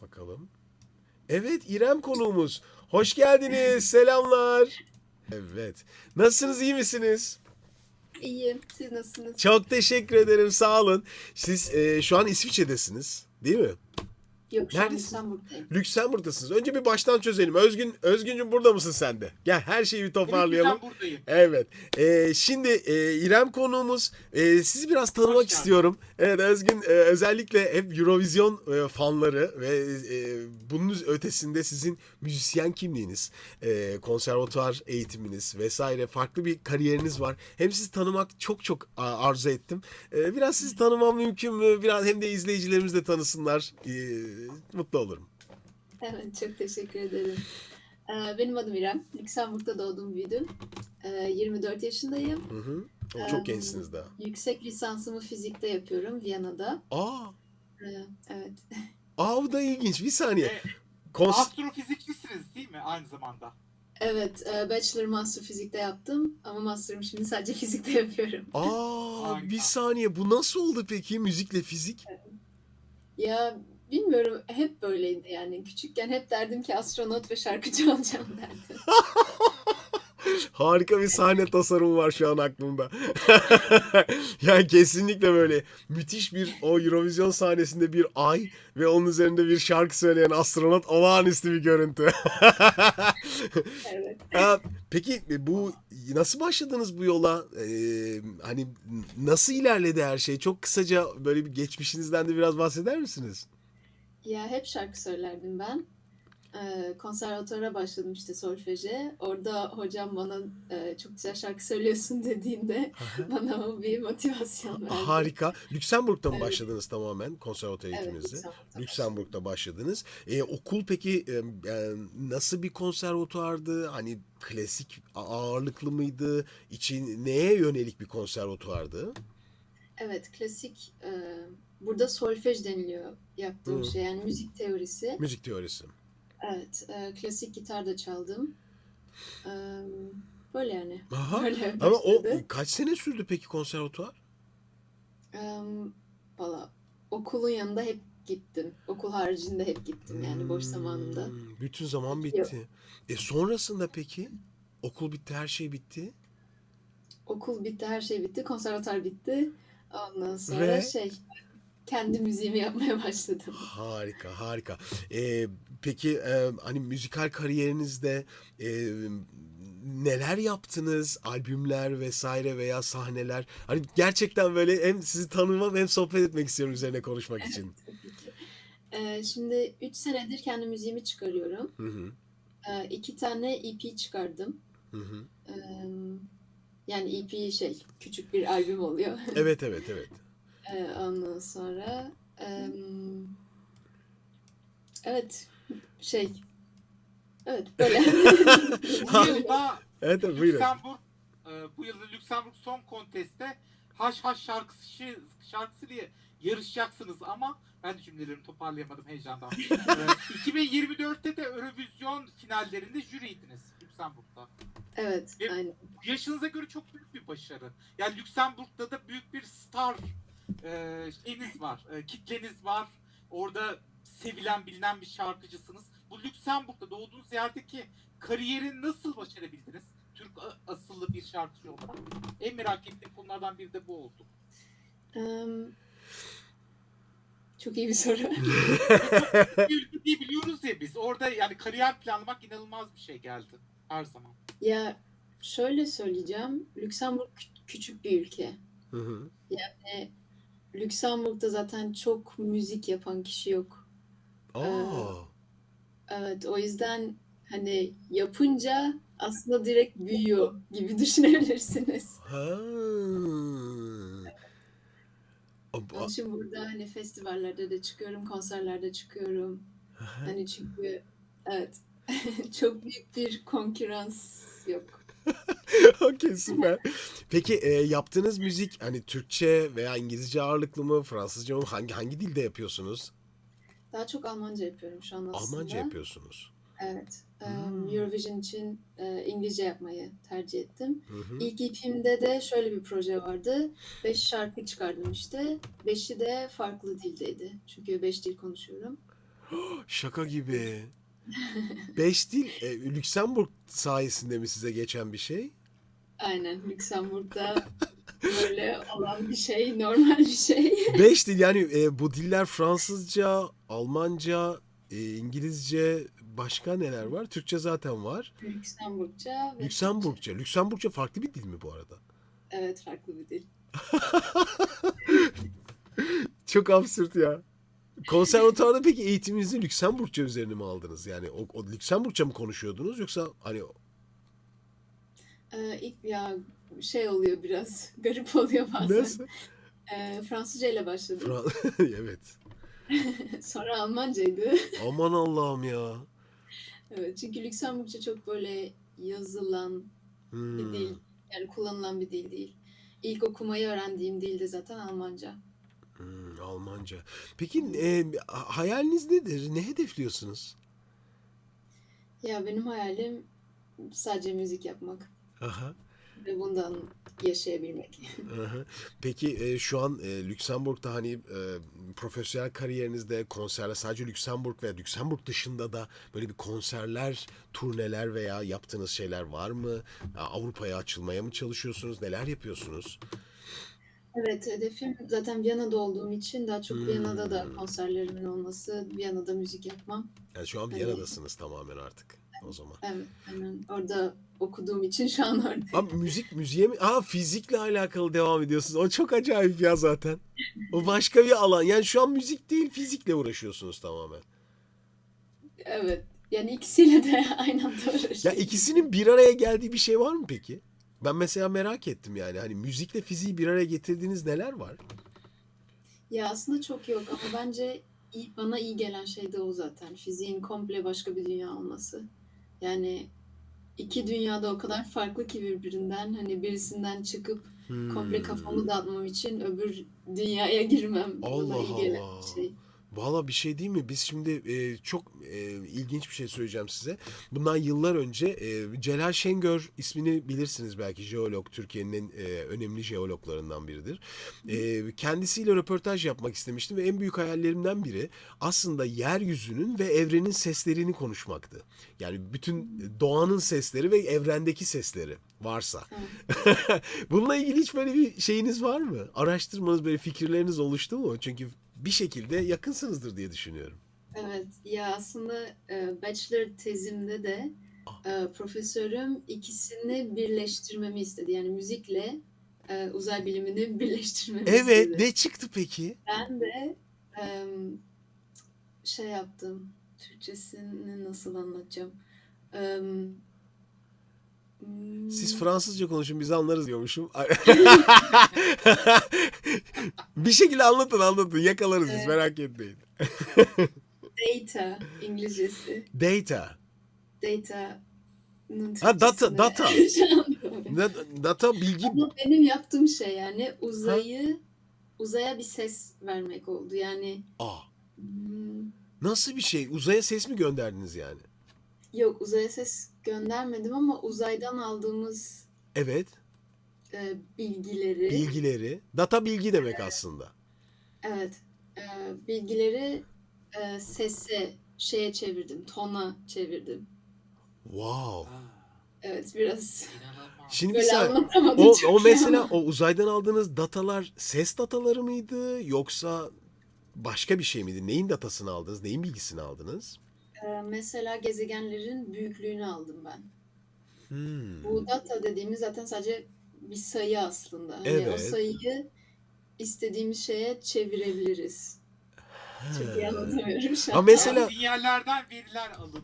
Bakalım. Evet, İrem konuğumuz. Hoş geldiniz. Selamlar. Evet. Nasılsınız, iyi misiniz? İyiyim. Siz nasılsınız? Çok teşekkür ederim, sağ olun. Siz şu an İsviçre'desiniz, değil mi? Yok, şu an Neredesiniz? Lüksemburg'dayım. Lüksemburg'dasınız. Önce bir baştan çözelim. Özgüncüm burada mısın sen de? Gel her şeyi bir Evet toparlayalım. hocam buradayım. Evet. Şimdi İrem konuğumuz. Sizi biraz tanımak Hoş geldin. istiyorum. Evet Özgün, özellikle hep Eurovision fanları ve bunun ötesinde sizin müzisyen kimliğiniz, konservatuvar eğitiminiz vesaire farklı bir kariyeriniz var. Hem sizi tanımak çok çok arzu ettim. Biraz sizi tanımam mümkün mü? Biraz hem de izleyicilerimiz de tanısınlar. Mutlu olurum. Evet, çok teşekkür ederim. Benim adım İrem. Lüksemburg'da doğdum, büyüdüm. 24 yaşındayım. Hı hı. O Ee, çok gençsiniz daha. Yüksek lisansımı fizikte yapıyorum Viyana'da. Aa, Evet. bu da ilginç. Bir saniye. Ve Kons astrofizikçisiniz değil mi aynı zamanda? Evet, Bachelor Master fizikte yaptım ama Master'ımı şimdi sadece fizikte yapıyorum. Bir Harika. saniye. Bu nasıl oldu peki müzikle fizik? Ya bilmiyorum, hep böyleydi yani. Küçükken hep derdim ki astronot ve şarkıcı olacağım derdim. Harika bir sahne tasarımı var şu an aklımda. Yani kesinlikle böyle müthiş bir o Eurovision sahnesinde bir ay ve onun üzerinde bir şarkı söyleyen astronot olağanüstü bir görüntü. Evet. Aa, peki bu nasıl başladınız bu yola? Hani nasıl ilerledi her şey? Çok kısaca böyle bir geçmişinizden de biraz bahseder misiniz? Ya hep şarkı söylerdim ben. Konservatuvara başladım işte solfeje. Orada hocam bana çok güzel şarkı söylüyorsun dediğinde bana o bir motivasyon verdi. Harika. Lüksemburg'da mı Evet, başladınız tamamen konservatuvar evet eğitiminizi? Lüksemburg'da başladım. Lüksemburg'da başladınız. Okul peki nasıl bir konservatuvardı? Hani klasik ağırlıklı mıydı? İçin neye yönelik bir konservatuvardı? Evet, klasik burada solfej deniliyor yaptığım Hı, şey yani müzik teorisi. müzik teorisi. Evet, klasik gitar da çaldım. E, Böyle yani. Aha. Böyle Ama o başladı. kaç sene sürdü peki konservatuvar? E, Valla okulun yanında hep gittim. Okul haricinde hep gittim yani boş zamanımda. Bütün zaman Yok. bitti. Sonrasında peki? Okul bitti, her şey bitti. Okul bitti, her şey bitti, konservatuar bitti. Ondan sonra Ve kendi müziğimi yapmaya başladım. harika, harika. Peki hani müzikal kariyerinizde e, neler yaptınız? Albümler vesaire veya sahneler. Hani gerçekten böyle hem sizi tanımam hem sohbet etmek istiyorum üzerine konuşmak için. Tabii ki. Şimdi 3 senedir kendi müziğimi çıkarıyorum. Hı hı, 2 tane EP çıkardım. hı hı. Eee, Yani EP küçük bir albüm oluyor. Evet, evet, evet. Ondan sonra evet şey evet böyle. Bu yılda Evet, evet, buyurun. Lüksemburg bu yılda Lüksemburg Song Contest'te Haş Haş şarkısı diye yarışacaksınız ama ben de cümlelerimi toparlayamadım heyecandan. 2024'te de Eurovision finallerinde jüriydiniz Lüksemburg'da. Evet, Ve aynen. yaşınıza göre çok büyük bir başarı. Yani Lüksemburg'da da büyük bir star şeyiniz var, kitleniz var. Orada sevilen, bilinen bir şarkıcısınız. Bu Lüksemburg'da doğduğunuz yerdeki kariyeri nasıl başarabildiniz? Türk asıllı bir şarkıcı olarak. En merak ettiğim konulardan biri de bu oldu. Eee, Çok iyi bir soru. Çok küçük bir ülke diye biliyoruz ya biz. Orada yani kariyer planlamak inanılmaz bir şey geldi. Her zaman. Ya şöyle söyleyeceğim. Lüksemburg küçük bir ülke. Hı hı. Yani Lüksemburg'da zaten çok müzik yapan kişi yok. Eee, Aa. evet, o yüzden hani yapınca aslında direkt büyüyor gibi düşünebilirsiniz. Ha. Onun Aba- için burada hani festivallerde de çıkıyorum, konserlerde çıkıyorum. Hani çünkü evet çok büyük bir konkurans yok. Okey, süper. Peki yaptığınız müzik hani Türkçe veya İngilizce ağırlıklı mı, Fransızca mı? Hangi dilde yapıyorsunuz? Daha çok Almanca yapıyorum şu an Almanca aslında. yapıyorsunuz. Evet, Hmm. Eurovision için İngilizce yapmayı tercih ettim. Hı hı. İlk EP'mde de şöyle bir proje vardı. 5 şarkı çıkardım işte. Beşi de farklı dildeydi. Çünkü 5 dil konuşuyorum. Şaka gibi. 5 dil Lüksemburg sayesinde mi size geçen bir şey? Aynen, Lüksemburg'da böyle olan bir şey, normal bir şey. 5 dil yani bu diller Fransızca, Almanca, İngilizce, başka neler var? Türkçe zaten var. Lüksemburgça ve Türkçe. Lüksemburgça. Lüksemburgça farklı bir dil mi bu arada? Evet, farklı bir dil. Çok absürt ya. Konservatuvarda peki eğitiminizi Lüksemburgça üzerine mi aldınız? Yani o Lüksemburgça mı konuşuyordunuz yoksa hani İlk ya şey oluyor biraz, garip oluyor bazen. nasıl? Fransızca ile başladım. Evet. Sonra Almancaydı. Aman Allah'ım ya. Evet, çünkü Lüksemburgça çok böyle yazılan bir dil. Hmm, Yani kullanılan bir dil değil. İlk okumayı öğrendiğim dil de zaten Almanca. Almanca. Peki hayaliniz nedir? Ne hedefliyorsunuz? Ya benim hayalim sadece müzik yapmak Aha. ve bundan yaşayabilmek. Aha. Peki şu an Lüksemburg'da hani profesyonel kariyerinizde konserler sadece Lüksemburg ve Lüksemburg dışında da böyle bir konserler, turneler veya yaptığınız şeyler var mı? Avrupa'ya açılmaya mı çalışıyorsunuz? Neler yapıyorsunuz? Evet, hedefim zaten Viyana'da olduğum için daha çok Viyana'da da Hmm. konserlerimin olması, Viyana'da müzik yapmam. Yani şu an Hani Viyana'dasınız tamamen artık o zaman. evet, hemen orada okuduğum için şu an oradayım. Ama müziğe mi? Fizikle alakalı devam ediyorsunuz. O çok acayip ya zaten. O başka bir alan. Yani şu an müzik değil, fizikle uğraşıyorsunuz tamamen. Evet, yani ikisiyle de aynı anda Ya uğraşıyorum. ikisinin bir araya geldiği bir şey var mı peki? Ben mesela merak ettim yani. Hani müzikle fiziği bir araya getirdiğiniz neler var? Ya aslında çok yok ama bence bana iyi gelen şey de o zaten. Fiziğin komple başka bir dünya olması. Yani iki dünyada o kadar farklı ki birbirinden. Hani birisinden çıkıp komple Hmm. kafamı dağıtmam için öbür dünyaya girmem bana Allah iyi gelen Allah. bir şey. Valla bir şey değil mi? Biz şimdi çok ilginç bir şey söyleyeceğim size. Bundan yıllar önce Celal Şengör ismini bilirsiniz belki. Jeolog, Türkiye'nin en önemli jeologlarından biridir. Kendisiyle röportaj yapmak istemiştim ve en büyük hayallerimden biri aslında yeryüzünün ve evrenin seslerini konuşmaktı. Yani bütün doğanın sesleri ve evrendeki sesleri varsa. Evet. Bununla ilgili hiç böyle bir şeyiniz var mı? Araştırmanız, böyle fikirleriniz oluştu mu? Çünkü bir şekilde yakınsınızdır diye düşünüyorum. Evet. Ya aslında bachelor tezimde de Ah, profesörüm ikisini birleştirmemi istedi. Yani müzikle uzay bilimini birleştirmemi evet, istedi. ne çıktı peki? Ben de em, şey yaptım. Türkçesini nasıl anlatacağım? Em, Siz hmm, Fransızca konuşun biz anlarız diyormuşum. Bir şekilde anlatın yakalarız biz e, merak etmeyin. data İngilizcesi. Data. Data'nın Ha data Türkçesini data. şu an bulamadım. Data bilgi. Ama benim yaptığım şey yani Ha? uzaya bir ses vermek oldu. Yani Aa, hmm, nasıl bir şey? Uzaya ses mi gönderdiniz yani? yok uzaya ses göndermedim ama uzaydan aldığımız Evet. bilgileri Bilgileri. Data bilgi demek aslında. evet e, bilgileri sese şeye çevirdim. Tona çevirdim. Wow. Aa, Evet biraz inanılmaz. Şimdi bir böyle saniye. anlatamadım O çok iyi mesela ama. o uzaydan aldığınız datalar ses dataları mıydı yoksa başka bir şey miydi? Neyin datasını aldınız? Neyin bilgisini aldınız? Mesela gezegenlerin büyüklüğünü aldım ben. Hmm. Bu data dediğimiz zaten sadece bir sayı aslında. Hani o Evet. sayıyı istediğimiz şeye çevirebiliriz. Çok iyi He. anlatamıyorum şu Ha anda ama. mesela Sinyallerden veriler alındı.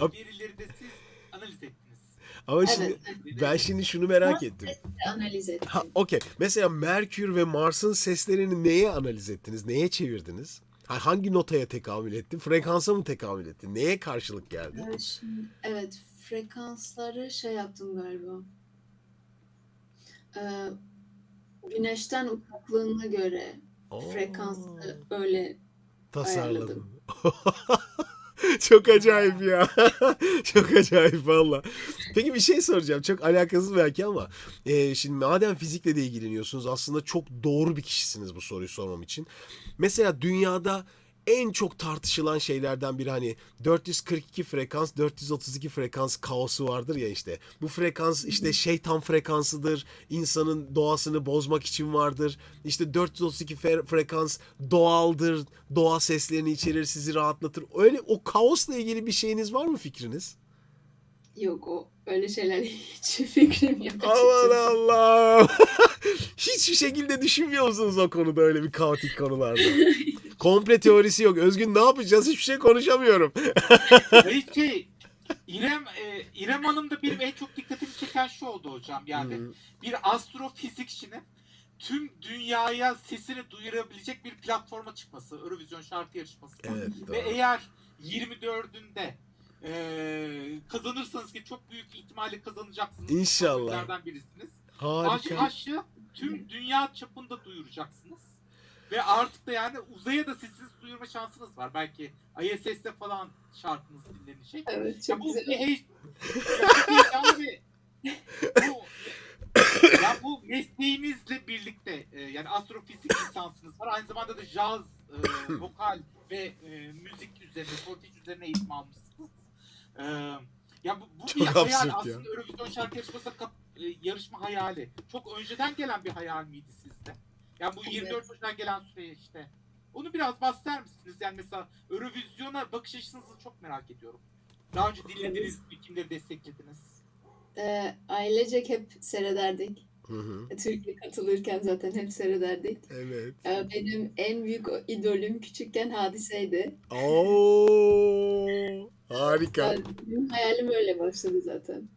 O verileri de siz analiz ettiniz. ama Evet. şimdi ben şimdi şunu merak ettim. Sesle analiz Ha ettim. okey. Mesela Merkür ve Mars'ın seslerini neye analiz ettiniz? Neye çevirdiniz? Hangi notaya tekamül etti? Frekansa mı tekamül etti? Neye karşılık geldi? Evet, frekansları şey yaptım galiba. Ee, Güneşten uzaklığına göre frekansı Oo, öyle ayarladım. tasarladım. Çok acayip ya. Çok acayip valla. Peki bir şey soracağım. Çok alakasız belki ama şimdi madem fizikle de ilgileniyorsunuz aslında çok doğru bir kişisiniz bu soruyu sormam için. Mesela dünyada en çok tartışılan şeylerden biri, hani 442 frekans, 432 frekans kaosu vardır ya işte. Bu frekans işte şeytan frekansıdır. İnsanın doğasını bozmak için vardır. İşte 432 frekans doğaldır. Doğa seslerini içerir, sizi rahatlatır. Öyle o kaosla ilgili bir şeyiniz var mı, fikriniz? Yok, o öyle şeyler hiç fikrim yok Aman açıkçası. Allah'ım. Hiçbir şekilde düşünmüyor musunuz o konuda, öyle bir kaotik konularda? Komple teorisi yok. Özgün, ne yapacağız? Hiçbir şey konuşamıyorum. Hayır şey, İrem Hanım'da benim en çok dikkatimi çeken şu oldu hocam. Yani bir astrofizikçinin tüm dünyaya sesini duyurabilecek bir platforma çıkması. Eurovision şarkı yarışması. Evet, Ve doğru. eğer 24'ünde kazanırsanız, ki çok büyük ihtimalle kazanacaksınız. İnşallah. Favorilerden birisiniz. Harika. Haş'ı tüm dünya çapında duyuracaksınız. Ve artık da yani uzaya da sesinizi duyurma şansınız var. Belki ISS'te falan şarkınız dinlenecek. Evet, Ya çok bu güzel. bir çok heyecanlı bir bu, ya bu mesleğinizle birlikte yani astrofizik lisansınız var. Aynı zamanda da caz, vokal ve müzik üzerine, solfej üzerine eğitim almışsınız. E, Ya bu Çok bir hayal absürt ya. aslında. Eurovision şarkı yarışması yarışma hayali. Çok önceden gelen bir hayal miydi sizde? Yani bu 24 Ocak'tan gelen süreye işte. Onu biraz bahseder misiniz? Yani mesela Eurovision'a bakış açınızı çok merak ediyorum. Daha önce dinlediniz, kimleri desteklediniz? Ailecek hep seyrederdik. Hı hı. Türkiye katılırken zaten hep seyrederdik. Evet. Benim en büyük idolüm küçükken Hadise'ydi. Oo, harika. Benim hayalim öyle başladı zaten.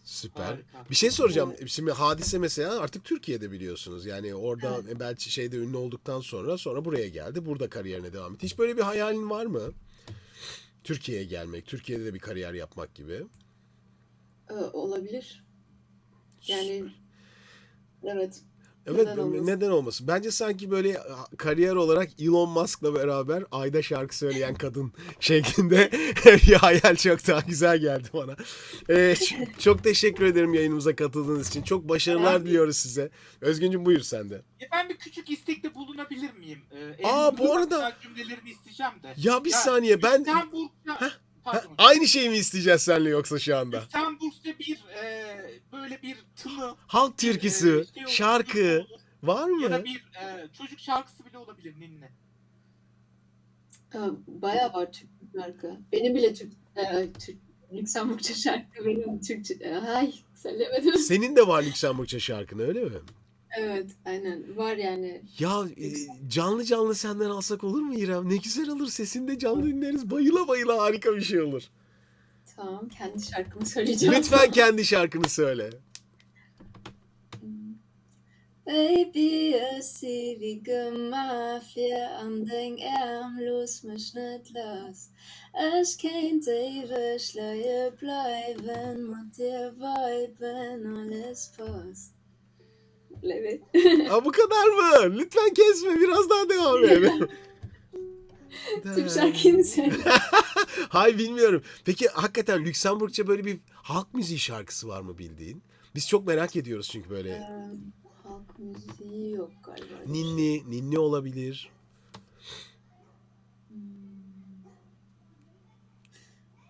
Süper. Harika. Bir şey soracağım. Şimdi Hadise mesela artık Türkiye'de, biliyorsunuz. Yani orada belki şeyde ünlü olduktan sonra buraya geldi. Burada kariyerine devam etti. Hiç böyle bir hayalin var mı? Türkiye'ye gelmek, Türkiye'de de bir kariyer yapmak gibi. Olabilir. Yani evet. Evet, Neden olmasın? neden olmasın? Bence sanki böyle kariyer olarak Elon Musk'la beraber ayda şarkı söyleyen kadın şeklinde bir hayal çok daha güzel geldi bana. Çok teşekkür ederim yayınımıza katıldığınız için. Çok başarılar diliyoruz size. Özgüncüm, buyur sen de. Ben bir küçük istekte bulunabilir miyim? Bu arada cümlelerimi isteyeceğim de. ya bir saniye, ben Lüksemburg'da pardon. aynı şeyi mi isteyeceğiz seninle yoksa şu anda? Lüksemburg'da bir böyle bir tını, Halk türküsü, şey olur, şarkı türkü olur. var Ya da mı? bir çocuk şarkısı bile olabilir, ninni. Bayağı var Türk şarkı. Benim bile Lüksemburgça şarkı benim Türkçe. Ay, söylemedim. Senin de var Lüksemburgça şarkın, öyle mi? Evet, aynen. Var yani. Ya canlı canlı senden alsak olur mu İrem? Ne güzel olur. Sesini de canlı dinleriz. Bayıla bayıla harika bir şey olur. Tamam, kendi şarkımı söyleyeceğim. Lütfen kendi şarkını söyle. Baby, jeg siger, vi gør mafia an den Arm, los mich nicht los. Ich kennt ewig Schleie bleiben und dir viben, alles passt. Evet. Bu kadar mı? Lütfen kesme. Biraz daha devam et. Tüm şarkıyı mı söyle? Hayır, bilmiyorum. Peki hakikaten Lüksemburgça böyle bir halk müziği şarkısı var mı bildiğin? Biz çok merak ediyoruz çünkü böyle. Halk müziği yok galiba. Ninni olabilir.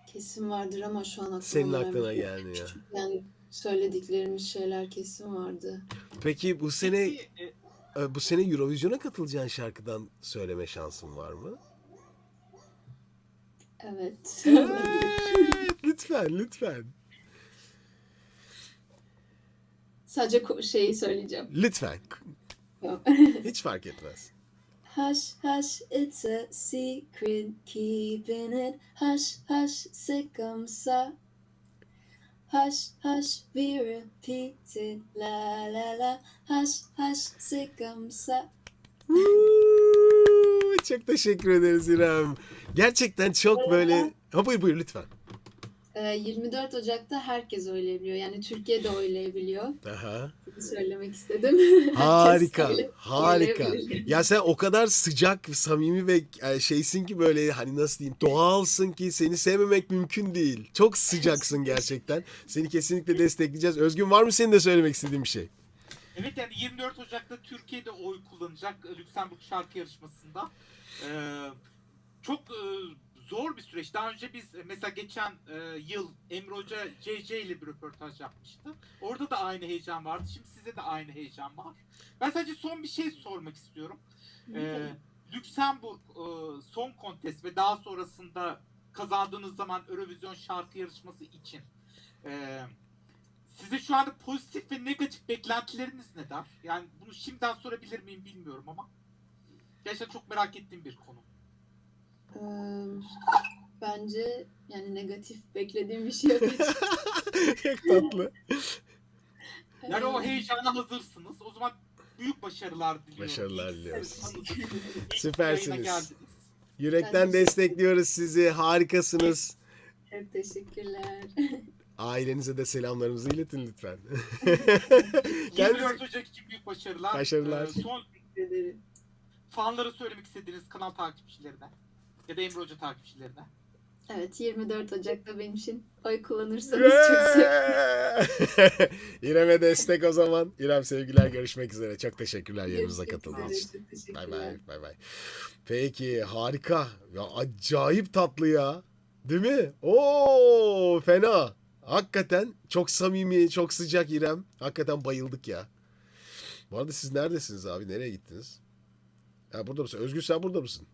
Kesin vardır ama şu an aklıma Senin gelmiyor. aklına gelmiyor. Yani söylediklerimiz şeyler kesin vardı. Peki bu sene Eurovision'a katılacağın şarkıdan söyleme şansın var mı? Evet. Evet, lütfen. Sadece şeyi söyleyeceğim. Lütfen. Tamam. Hiç fark etmez. Hush, hush, it's a secret, keeping it hush, hush, c'est comme ça. Hush, hush, we repeat it, la la la. Hush, hush, c'est comme ça. Çok teşekkür ederiz İrem. Gerçekten çok böyle... Buyur lütfen. 24 Ocak'ta herkes oylayabiliyor. Yani Türkiye'de oylayabiliyor. Aha. Söylemek istedim. Harika. Herkes oylayabilir. Ya sen o kadar sıcak, samimi ve şeysin ki, böyle hani nasıl diyeyim, doğalsın ki seni sevmemek mümkün değil. Çok sıcaksın gerçekten. Seni kesinlikle destekleyeceğiz. Özgün, var mı senin de söylemek istediğin bir şey? Evet, yani 24 Ocak'ta Türkiye'de oy kullanacak Lüksemburg şarkı yarışmasında. çok zor bir süreç. Daha önce biz mesela geçen yıl Emre Hoca CC ile bir röportaj yapmıştı. Orada da aynı heyecan vardı. Şimdi size de aynı heyecan var. Ben sadece son bir şey sormak istiyorum. Lüksemburg Song Contest ve daha sonrasında kazandığınız zaman Eurovision şarkı yarışması için size şu anda pozitif ve negatif beklentileriniz neler? Yani bunu şimdiden sorabilir miyim bilmiyorum ama gerçekten çok merak ettiğim bir konu. Bence yani negatif beklediğim bir şey yok. Çok tatlı. Yani o heyecana hazırsınız. O zaman büyük başarılar diliyorum. Başarılar İyi ki diliyoruz. sizi tanıdık. İyi ki Süpersiniz. yayına geldiniz. Yürekten destekliyoruz sizi. Harikasınız. Çok teşekkürler. Ailenize de selamlarımızı iletin lütfen. 24 Ocak için büyük başarılar. Başarılar. Son Teşekkür ederim. fanlara söylemek istediğiniz kanal takipçilerine ya da Emre Hoca takipçilerine. Evet, 24 Ocak'ta benim için oy kullanırsanız çok sevinirim. İrem'e destek o zaman. İrem sevgiler, görüşmek üzere. Çok teşekkürler yanımıza Görüşmek katıldığınız üzere, için. çok teşekkürler. Bay bay, bay bay. Peki, harika. Ya acayip tatlı ya. Değil mi? Oo, fena. Hakikaten çok samimi, çok sıcak İrem. Hakikaten bayıldık ya. Bu arada siz neredesiniz abi? Nereye gittiniz? Ha, burada mısın? Özgür, sen burada mısın?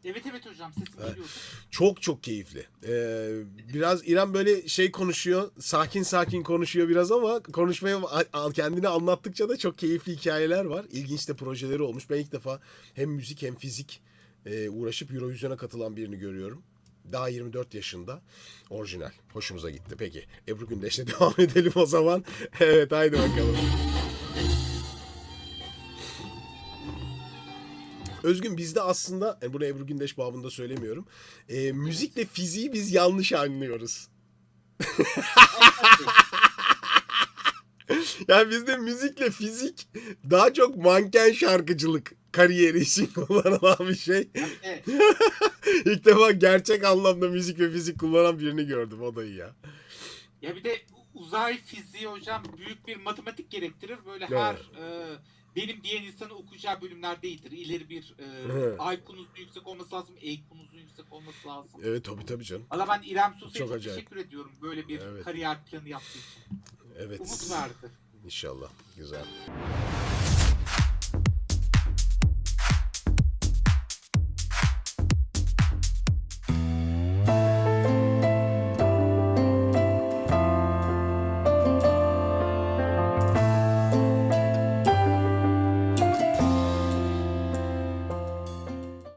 Evet hocam sesim geliyordu. Çok çok keyifli. Biraz İrem böyle şey konuşuyor. Sakin sakin konuşuyor biraz ama konuşmaya kendini anlattıkça da çok keyifli hikayeler var. İlginç de projeleri olmuş. Ben ilk defa hem müzik hem fizik uğraşıp Eurovision'a katılan birini görüyorum. Daha 24 yaşında. Orijinal. Hoşumuza gitti. Peki. Ebru Gündeş'le devam edelim o zaman. Evet, haydi bakalım. Özgün, bizde aslında, bunu Ebru Gündeş babında söylemiyorum. Müzikle fiziği biz yanlış anlıyoruz. Yani bizde müzikle fizik daha çok manken şarkıcılık kariyeri için kullanılan bir şey. Evet. İlk defa gerçek anlamda müzik ve fizik kullanan birini gördüm, o da iyi ya. Ya bir de uzay fiziği hocam büyük bir matematik gerektirir. Böyle Evet. her benim diyen insanın okuyacağı bölümler değildir. İleri bir Evet. IQ'nuzun yüksek olması lazım, EQ'nuzun yüksek olması lazım. Evet, tabii canım. Valla ben İrem Susa'ya Çok çok acayip. teşekkür ediyorum böyle bir Evet. kariyer planı yaptığı için. Evet. Umut verdi. İnşallah. Güzel.